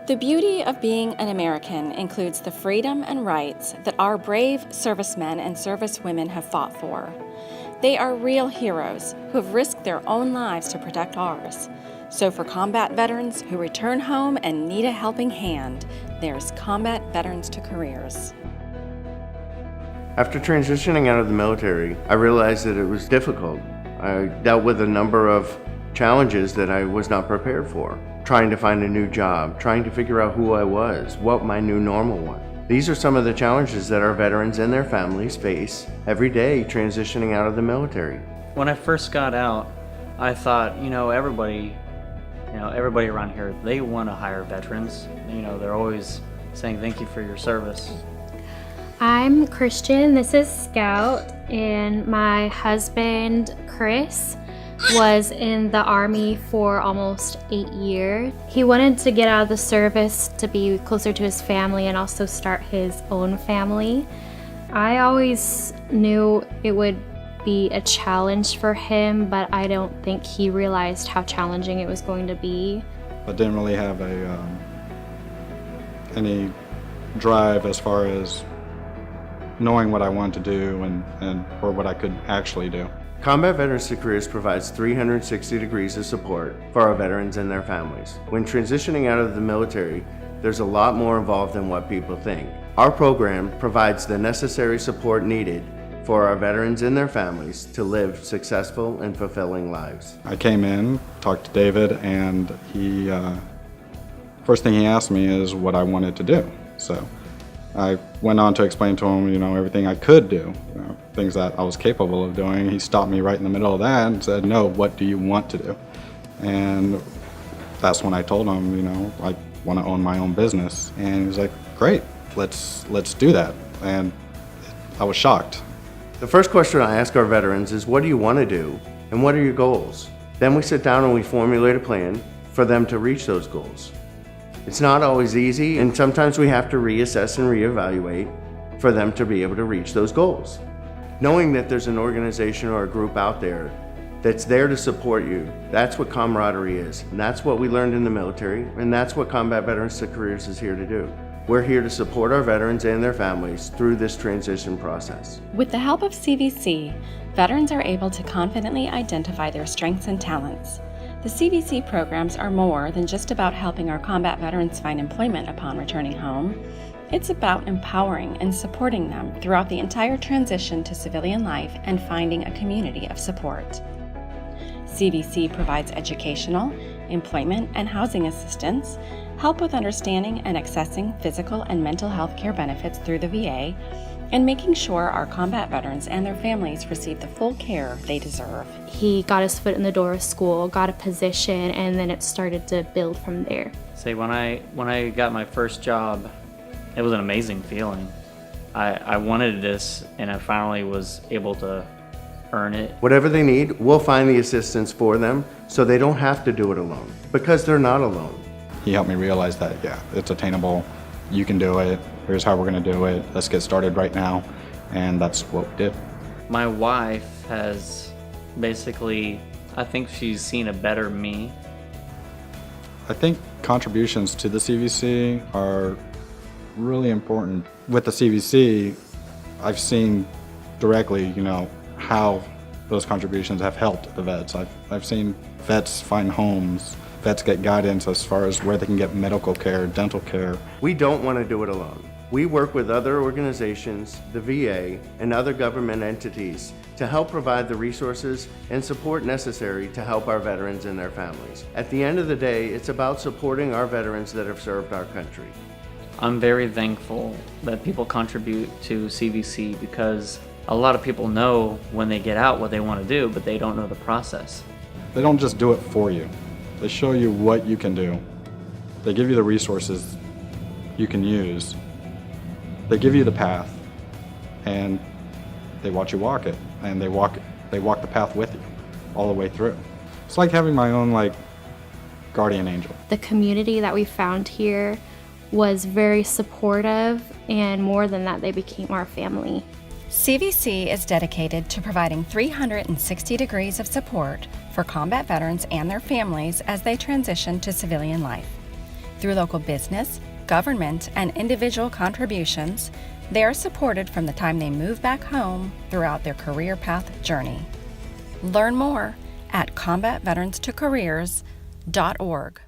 The beauty of being an American includes the freedom and rights that our brave servicemen and servicewomen have fought for. They are real heroes who have risked their own lives to protect ours. So for combat veterans who return home and need a helping hand, there's Combat Veterans to Careers. After transitioning out of the military, I realized that it was difficult. I dealt with a number of challenges that I was not prepared for. Trying to find a new job, trying to figure out who I was, what my new normal was. These are some of the challenges that our veterans and their families face every day transitioning out of the military. When I first got out, I thought, everybody around here, they want to hire veterans. They're always saying thank you for your service. I'm Christian, this is Scout, and my husband, Chris, was in the Army for almost 8 years. He wanted to get out of the service to be closer to his family and also start his own family. I always knew it would be a challenge for him, but I don't think he realized how challenging it was going to be. I didn't really have any drive as far as knowing what I wanted to do or what I could actually do. Combat Veterans to Careers provides 360 degrees of support for our veterans and their families. When transitioning out of the military, there's a lot more involved than what people think. Our program provides the necessary support needed for our veterans and their families to live successful and fulfilling lives. I came in, talked to David, and he first thing he asked me is what I wanted to do. So I went on to explain to him, everything I could do, things that I was capable of doing. He stopped me right in the middle of that and said, "No, what do you want to do?" And that's when I told him, I want to own my own business. And he was like, "Great, let's do that." And I was shocked. The first question I ask our veterans is, what do you want to do and what are your goals? Then we sit down and we formulate a plan for them to reach those goals. It's not always easy, and sometimes we have to reassess and reevaluate for them to be able to reach those goals. Knowing that there's an organization or a group out there that's there to support you, that's what camaraderie is, and that's what we learned in the military, and that's what Combat Veterans to Careers is here to do. We're here to support our veterans and their families through this transition process. With the help of CVC, veterans are able to confidently identify their strengths and talents. The CVC programs are more than just about helping our combat veterans find employment upon returning home. It's about empowering and supporting them throughout the entire transition to civilian life and finding a community of support. CVC provides educational, employment, and housing assistance, help with understanding and accessing physical and mental health care benefits through the VA, and making sure our combat veterans and their families receive the full care they deserve. He got his foot in the door of school, got a position, and then it started to build from there. When I got my first job, it was an amazing feeling. I wanted this, and I finally was able to earn it. Whatever they need, we'll find the assistance for them so they don't have to do it alone, because they're not alone. He helped me realize that, it's attainable, you can do it, here's how we're going to do it, let's get started right now, and that's what we did. My wife has basically, I think she's seen a better me. I think contributions to the CVC are really important. With the CVC, I've seen directly, how those contributions have helped the vets. I've seen vets find homes, vets get guidance as far as where they can get medical care, dental care. We don't want to do it alone. We work with other organizations, the VA, and other government entities to help provide the resources and support necessary to help our veterans and their families. At the end of the day, it's about supporting our veterans that have served our country. I'm very thankful that people contribute to CVC because a lot of people know when they get out what they want to do, but they don't know the process. They don't just do it for you. They show you what you can do. They give you the resources you can use. They give you the path, and they watch you walk it, and they walk the path with you all the way through. It's like having my own guardian angel. The community that we found here was very supportive, and more than that, they became our family. CVC is dedicated to providing 360 degrees of support for combat veterans and their families as they transition to civilian life. Through local business, government, and individual contributions, they are supported from the time they move back home throughout their career path journey. Learn more at combatveteranstocareers.org.